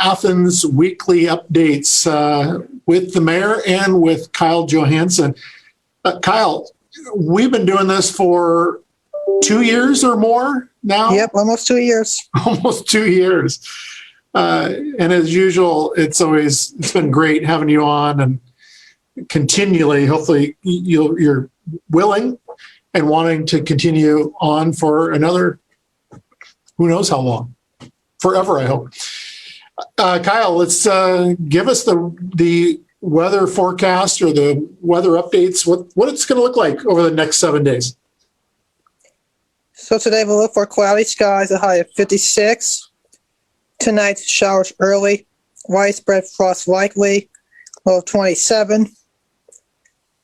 Athens weekly updates with the mayor and with Kyle Johansson. Kyle, we've been doing this for 2 years or more now. Yep, almost 2 years. Almost 2 years. And as usual, it's been great having you on, and continually, hopefully you're willing and wanting to continue on for another, who knows how long, forever, I hope. Kyle, let's give us the weather forecast or the weather updates, what it's going to look like over the next 7 days. So today we'll look for cloudy skies, a high of 56. Tonight, showers early, widespread frost likely, low of 27.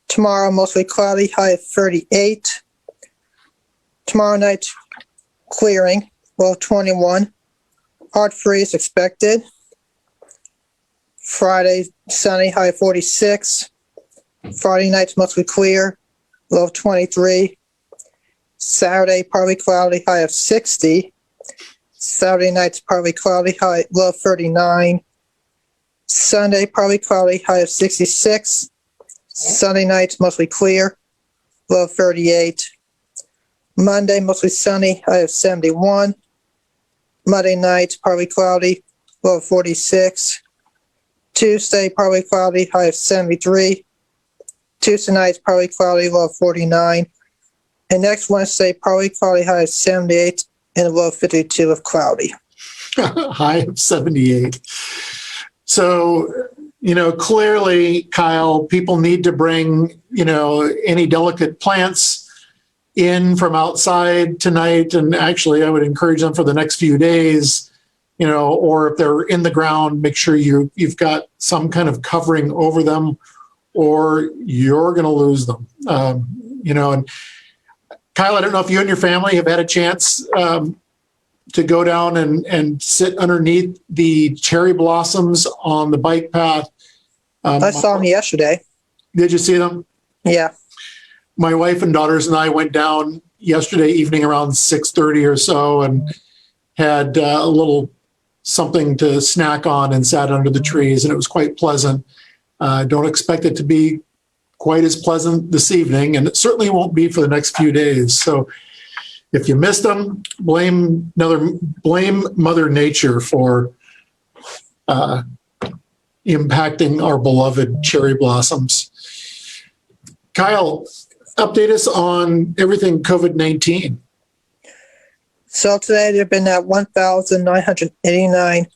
Tomorrow, mostly cloudy, high of 38. Tomorrow night, clearing, low of 21. Hard freeze expected. Friday, sunny, high of 46. Friday night's mostly clear, low of 23. Saturday, partly cloudy, high of 60. Saturday night's partly cloudy, low of 39. Sunday, partly cloudy, high of 66. Sunday night's mostly clear, low of 38. Monday, mostly sunny, high of 71. Monday night, partly cloudy, low of 46. Tuesday, partly cloudy, high of 73. Tuesday night's partly cloudy, low of 49. And next Wednesday, partly cloudy, high of 78, and a low of 52 of cloudy. High of 78. So, clearly, Kyle, people need to bring, any delicate plants in from outside tonight. And actually, I would encourage them for the next few days, or if they're in the ground, make sure you've got some kind of covering over them, or you're going to lose them. And Kyle, I don't know if you and your family have had a chance to go down and sit underneath the cherry blossoms on the bike path. I saw them yesterday. Did you see them? Yeah. My wife and daughters and I went down yesterday evening around 6:30 or so and had a little something to snack on and sat under the trees, and it was quite pleasant. Don't expect it to be quite as pleasant this evening, and it certainly won't be for the next few days. So if you missed them, blame Mother Nature for impacting our beloved cherry blossoms. Kyle, update us on everything COVID-19. So today there have been 1,989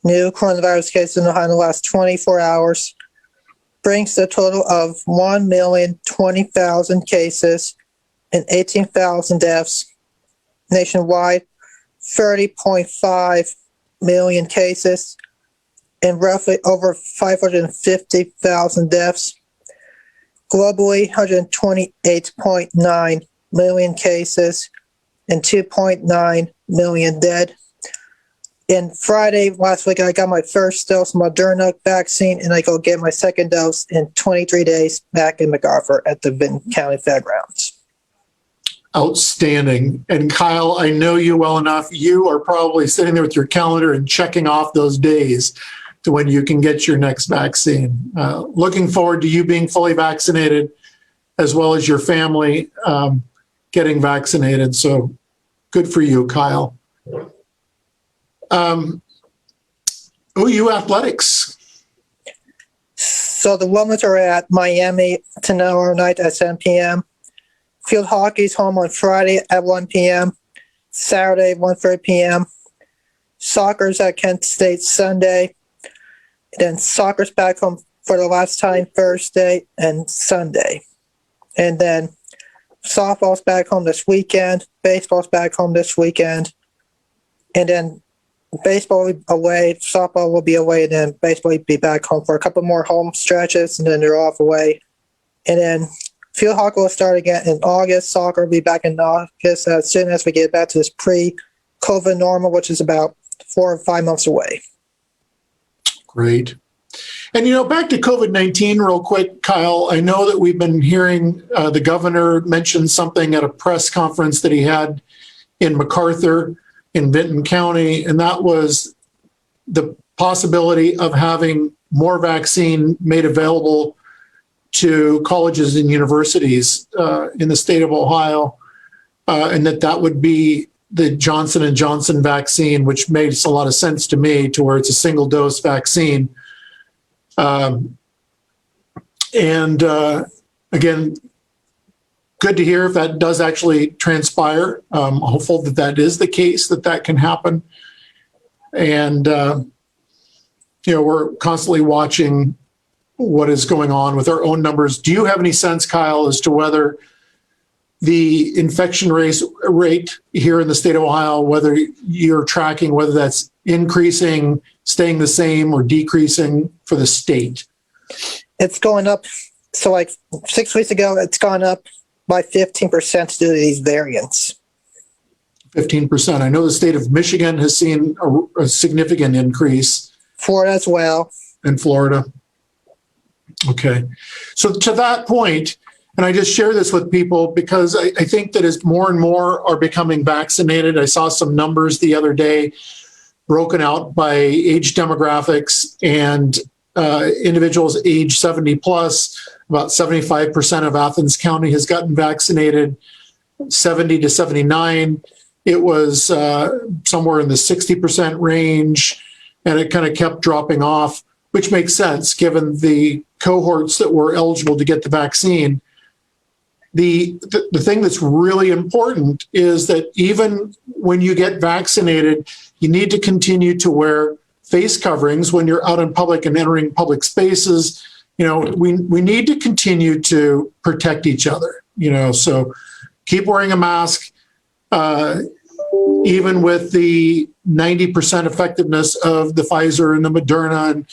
new coronavirus cases in Ohio in the last 24 hours. Brings the total of 1,020,000 cases and 18,000 deaths nationwide, 30.5 million cases and roughly over 550,000 deaths. Globally, 128.9 million cases and 2.9 million dead. And Friday last week, I got my first dose of Moderna vaccine, and I go get my second dose in 23 days back in MacArthur at the Vinton County Fairgrounds. Outstanding. And Kyle, I know you well enough. You are probably sitting there with your calendar and checking off those days to when you can get your next vaccine. Looking forward to you being fully vaccinated, as well as your family getting vaccinated. So good for you, Kyle. OU athletics. So the Women's are at Miami tomorrow night at 7 p.m. Field hockey's home on Friday at 1 p.m. Saturday, 1:30 p.m. Soccer's at Kent State Sunday. Then soccer's back home for the last time Thursday and Sunday. And then softball's back home this weekend. Baseball's back home this weekend. And then baseball will be away, softball will be away, and then baseball will be back home for a couple more home stretches, and then they're off away. And then field hockey will start again in August. Soccer will be back in August as soon as we get back to this pre-COVID normal, which is about 4 or 5 months away. Great. And, back to COVID-19 real quick, Kyle, I know that we've been hearing the governor mention something at a press conference that he had in MacArthur in Vinton County, and that was the possibility of having more vaccine made available to colleges and universities in the state of Ohio, and that would be the Johnson & Johnson vaccine, which makes a lot of sense to me, to where it's a single dose vaccine. Again, good to hear if that does actually transpire. Hopeful that that is the case, that can happen. And, we're constantly watching what is going on with our own numbers. Do you have any sense, Kyle, as to whether the infection rate here in the state of Ohio, whether you're tracking whether that's increasing, staying the same, or decreasing for the state? It's going up. So like 6 weeks ago, it's gone up by 15% due to these variants. 15%. I know the state of Michigan has seen a significant increase. Florida as well. In Florida. Okay. So to that point, and I just share this with people because I think that as more and more are becoming vaccinated, I saw some numbers the other day broken out by age demographics, and individuals age 70 plus, about 75% of Athens County has gotten vaccinated, 70 to 79. It was somewhere in the 60% range, and it kind of kept dropping off, which makes sense given the cohorts that were eligible to get the vaccine. The thing that's really important is that even when you get vaccinated, you need to continue to wear face coverings when you're out in public and entering public spaces. We need to continue to protect each other, so keep wearing a mask, even with the 90% effectiveness of the Pfizer and the Moderna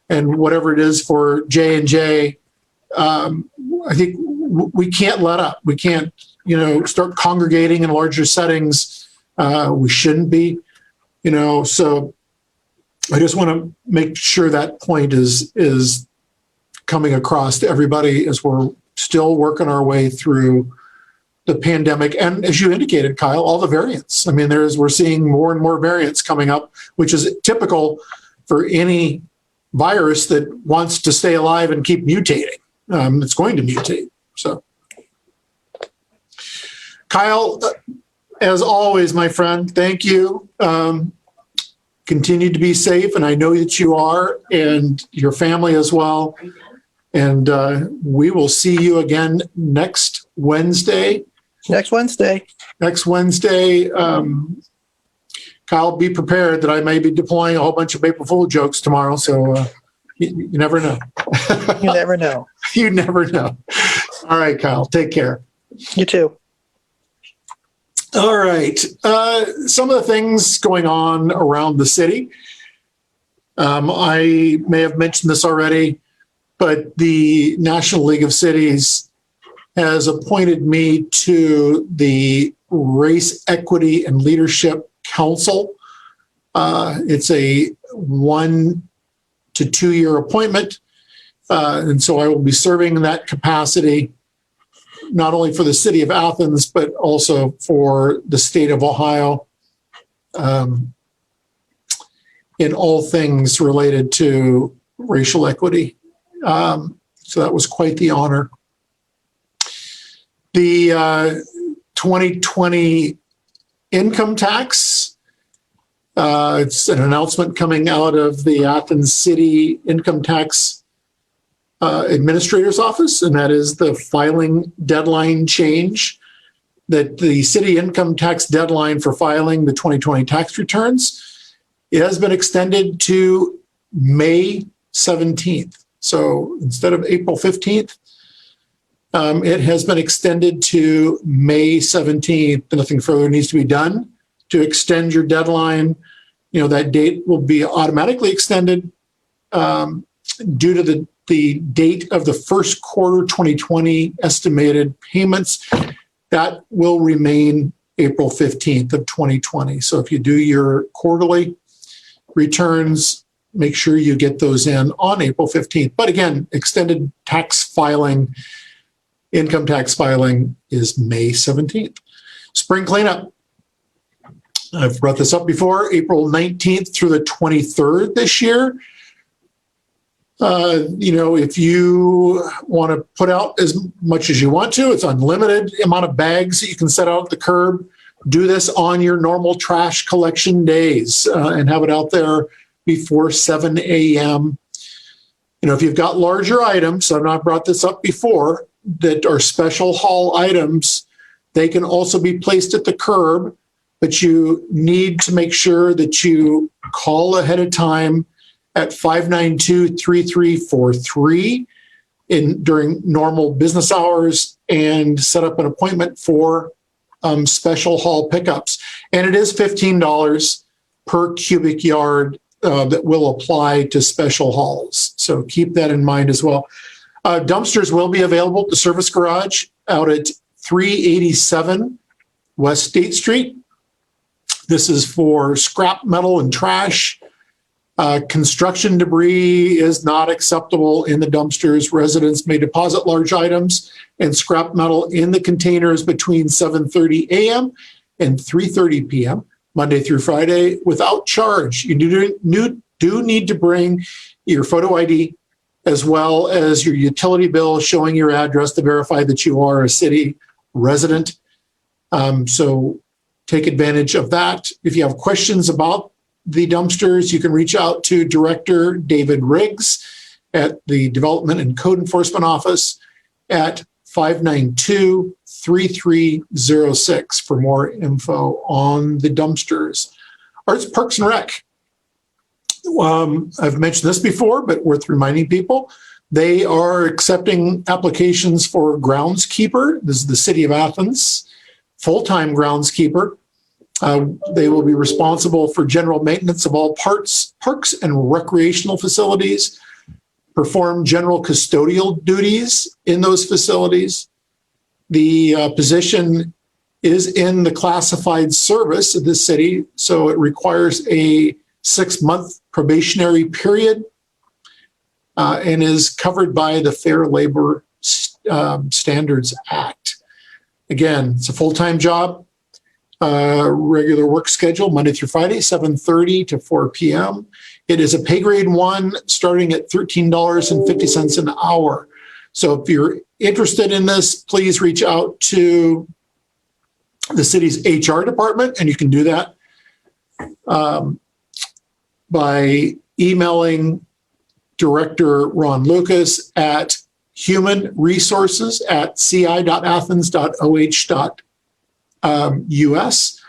and whatever it is for J&J. I think we can't let up. We can't, start congregating in larger settings. We shouldn't be, so I just want to make sure that point is coming across to everybody as we're still working our way through the pandemic. And as you indicated, Kyle, all the variants. I mean, we're seeing more and more variants coming up, which is typical for any virus that wants to stay alive and keep mutating. It's going to mutate. So, Kyle, as always, my friend, thank you. Continue to be safe, and I know that you are, and your family as well. And we will see you again next Wednesday. Next Wednesday. Kyle, be prepared that I may be deploying a whole bunch of April Fool jokes tomorrow. So you never know. You never know. You never know. All right, Kyle, take care. You too. All right. Some of the things going on around the city. I may have mentioned this already, but the National League of Cities has appointed me to the Race, Equity, and Leadership Council. It's a 1 to 2 year appointment. And so I will be serving in that capacity, not only for the city of Athens, but also for the state of Ohio, in all things related to racial equity. So that was quite the honor. The 2020 income tax, it's an announcement coming out of the Athens City Income Tax Administrator's Office, and that is the filing deadline change, that the city income tax deadline for filing the 2020 tax returns, it has been extended to May 17th. So instead of April 15th, it has been extended to May 17th. Nothing further needs to be done to extend your deadline. That date will be automatically extended due to the date of the first quarter 2020 estimated payments. That will remain April 15th of 2020. So if you do your quarterly returns, make sure you get those in on April 15th. But again, extended tax filing, income tax filing is May 17th. Spring cleanup. I've brought this up before, April 19th through the 23rd this year. If you want to put out as much as you want to, it's unlimited amount of bags that you can set out at the curb. Do this on your normal trash collection days and have it out there before 7 a.m. If you've got larger items, so I've not brought this up before, that are special haul items, they can also be placed at the curb, but you need to make sure that you call ahead of time at 592-3343 during normal business hours and set up an appointment for special haul pickups. And it is $15 per cubic yard that will apply to special hauls. So keep that in mind as well. Dumpsters will be available at the service garage out at 387 West State Street. This is for scrap metal and trash. Construction debris is not acceptable in the dumpsters. Residents may deposit large items and scrap metal in the containers between 7:30 a.m. and 3:30 p.m. Monday through Friday without charge. You do need to bring your photo ID as well as your utility bill showing your address to verify that you are a city resident. So take advantage of that. If you have questions about the dumpsters, you can reach out to Director David Riggs at the Development and Code Enforcement Office at 592-3306 for more info on the dumpsters. Arts, Parks, and Rec. I've mentioned this before, but worth reminding people. They are accepting applications for groundskeeper. This is the City of Athens, full-time groundskeeper. They will be responsible for general maintenance of all parks and recreational facilities, perform general custodial duties in those facilities. The position is in the classified service of the city, so it requires a 6-month probationary period and is covered by the Fair Labor Standards Act. Again, it's a full-time job. Regular work schedule, Monday through Friday, 7:30 to 4 p.m. It is a pay grade 1 starting at $13.50 an hour. So if you're interested in this, please reach out to the city's HR department, and you can do that by emailing Director Ron Lucas at humanresources@ci.athens.oh.us,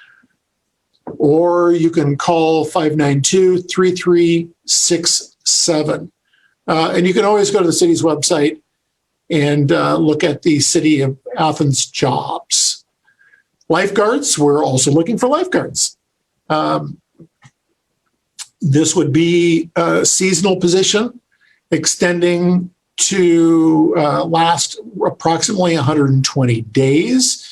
or you can call 592-3367. And you can always go to the city's website and look at the City of Athens jobs. Lifeguards, we're also looking for lifeguards. This would be a seasonal position extending to last approximately 120 days.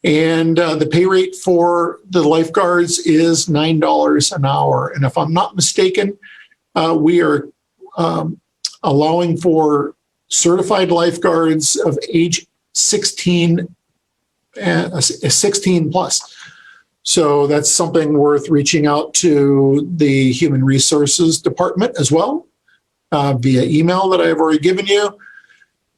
And the pay rate for the lifeguards is $9 an hour. And if I'm not mistaken, we are allowing for certified lifeguards of age 16 plus. So that's something worth reaching out to the Human Resources Department as well via email that I've already given you,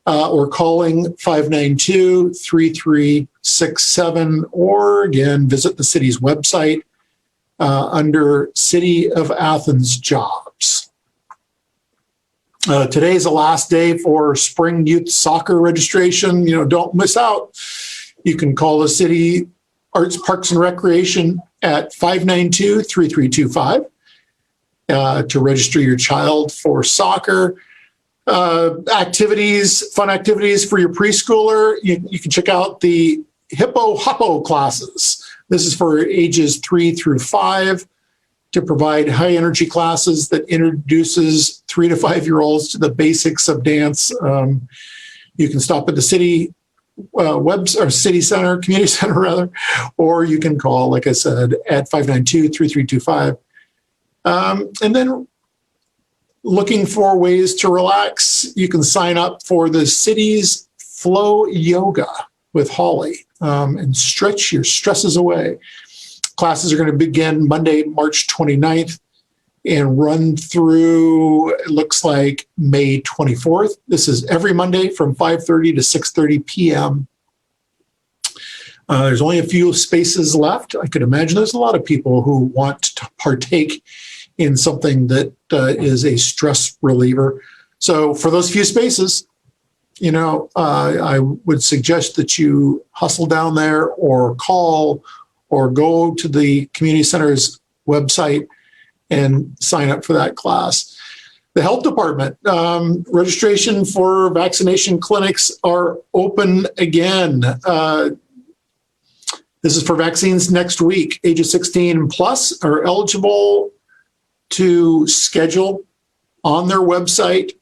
or calling 592-3367, or again, visit the city's website under City of Athens jobs. Today is the last day for spring youth soccer registration. Don't miss out. You can call the city Arts, Parks, and Recreation at 592-3325 to register your child for soccer. Fun activities for your preschooler. You can check out the Hippo Hoppo classes. This is for ages 3 through 5 to provide high energy classes that introduces 3 to 5-year-olds to the basics of dance. You can stop at the city city center, community center rather, or you can call, like I said, at 592-3325. And then looking for ways to relax, you can sign up for the city's Flow Yoga with Holly and stretch your stresses away. classes are going to begin Monday, March 29th and run through, it looks like, May 24th. This is every Monday from 5:30 to 6:30 p.m. There's only a few spaces left. I could imagine there's a lot of people who want to partake in something that is a stress reliever. So for those few spaces, I would suggest that you hustle down there or call or go to the community center's website and sign up for that class. The health department, registration for vaccination clinics are open again. This is for vaccines next week. Ages 16 plus are eligible to schedule on their website.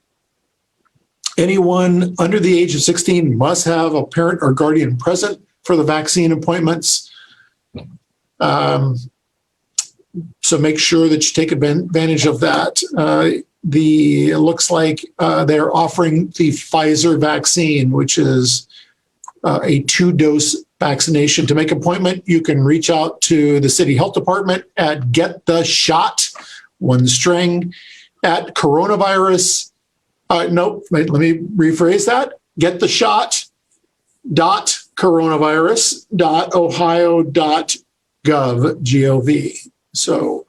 Anyone under the age of 16 must have a parent or guardian present for the vaccine appointments. So make sure that you take advantage of that. It looks like they're offering the Pfizer vaccine, which is a 2-dose vaccination. To make an appointment, you can reach out to the city health department at Get the Shot, one string, at coronavirus. Nope, let me rephrase that. Get the shot coronavirus.ohio.gov, G-O-V. So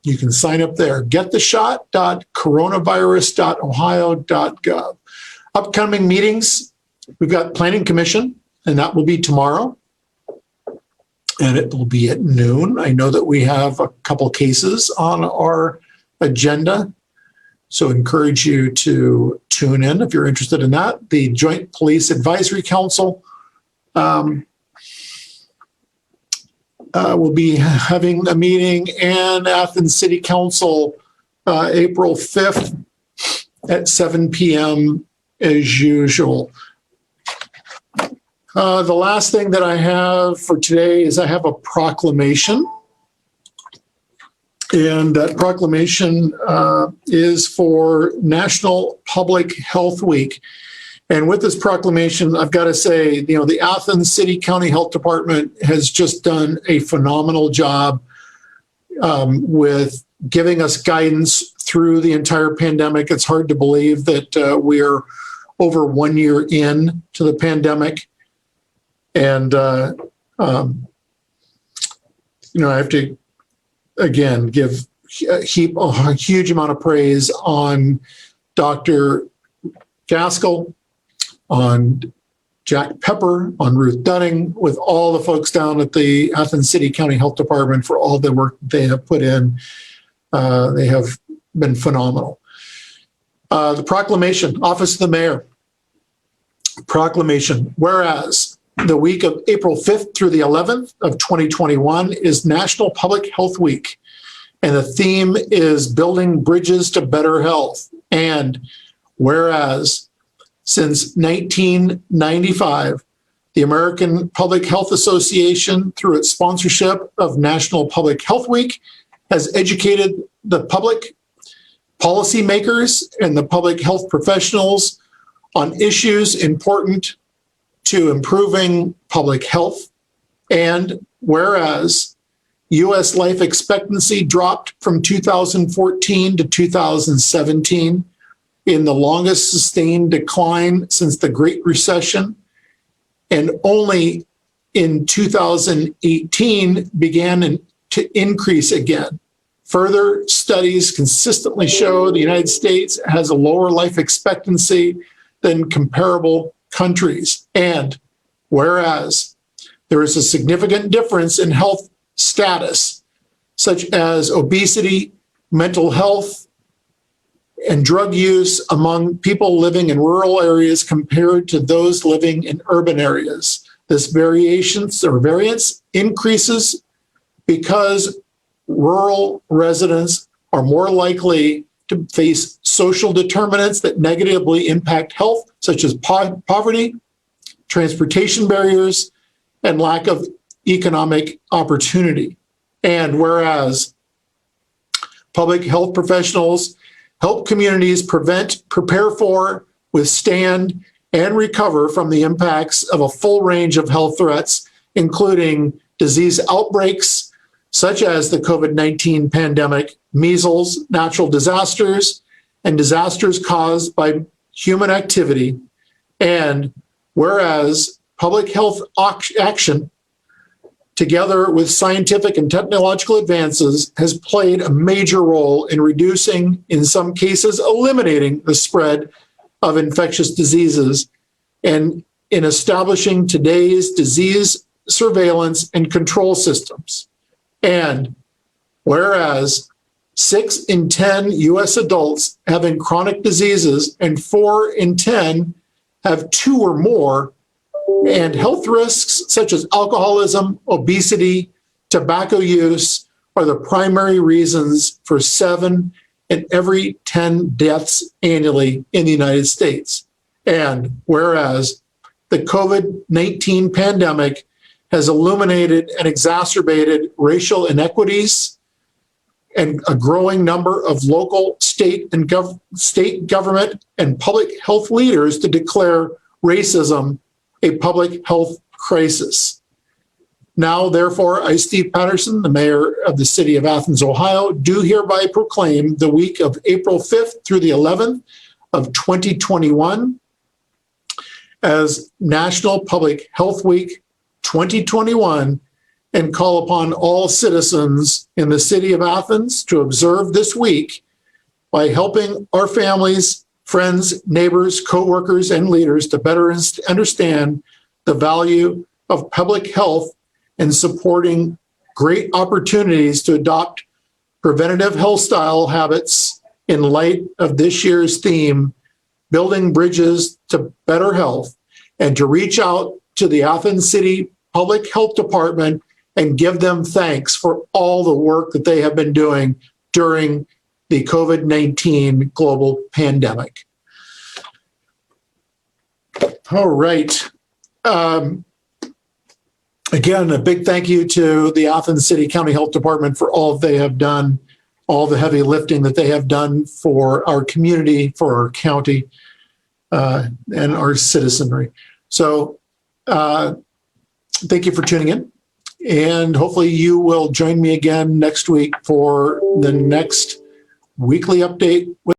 you can sign up there. Gettheshot.coronavirus.ohio.gov. Upcoming meetings, we've got Planning Commission, and that will be tomorrow. And it will be at noon. I know that we have a couple cases on our agenda, so encourage you to tune in if you're interested in that. The Joint Police Advisory Council will be having a meeting, and Athens City Council April 5th at 7 p.m. as usual. The last thing that I have for today is I have a proclamation. And that proclamation is for National Public Health Week. And with this proclamation, I've got to say, the Athens City County Health Department has just done a phenomenal job with giving us guidance through the entire pandemic. It's hard to believe that we're over 1 year in to the pandemic. And, I have to, again, give a huge amount of praise on Dr. Gaskell, on Jack Pepper, on Ruth Dunning, with all the folks down at the Athens City County Health Department for all the work they have put in. They have been phenomenal. The proclamation, Office of the Mayor. Proclamation, whereas the week of April 5th through the 11th of 2021 is National Public Health Week, and the theme is Building Bridges to Better Health. And whereas since 1995, the American Public Health Association, through its sponsorship of National Public Health Week, has educated the public, policymakers, and the public health professionals on issues important to improving public health. And whereas U.S. life expectancy dropped from 2014 to 2017 in the longest sustained decline since the Great Recession, and only in 2018 began to increase again. Further studies consistently show the United States has a lower life expectancy than comparable countries. And whereas there is a significant difference in health status, such as obesity, mental health, and drug use among people living in rural areas compared to those living in urban areas. This variance increases because rural residents are more likely to face social determinants that negatively impact health, such as poverty, transportation barriers, and lack of economic opportunity. And whereas public health professionals help communities prevent, prepare for, withstand, and recover from the impacts of a full range of health threats, including disease outbreaks such as the COVID-19 pandemic, measles, natural disasters, and disasters caused by human activity. And whereas public health action, together with scientific and technological advances, has played a major role in reducing, in some cases, eliminating the spread of infectious diseases and in establishing today's disease surveillance and control systems. And whereas 6 in 10 US adults having chronic diseases and 4 in 10 have 2 or more, and health risks such as alcoholism, obesity, tobacco use are the primary reasons for 7 in every 10 deaths annually in the United States. And whereas the COVID-19 pandemic has illuminated and exacerbated racial inequities and a growing number of local, state, and state government and public health leaders to declare racism a public health crisis. Now, therefore, I, Steve Patterson, the mayor of the city of Athens, Ohio, do hereby proclaim the week of April 5th through the 11th of 2021 as National Public Health Week 2021 and call upon all citizens in the city of Athens to observe this week by helping our families, friends, neighbors, co-workers, and leaders to better understand the value of public health and supporting great opportunities to adopt preventative health style habits in light of this year's theme, Building Bridges to Better Health, and to reach out to the Athens City Public Health Department and give them thanks for all the work that they have been doing during the COVID-19 global pandemic. All right. Again, a big thank you to the Athens City County Health Department for all they have done, all the heavy lifting that they have done for our community, for our county, and our citizenry. So thank you for tuning in. And hopefully you will join me again next week for the next weekly update with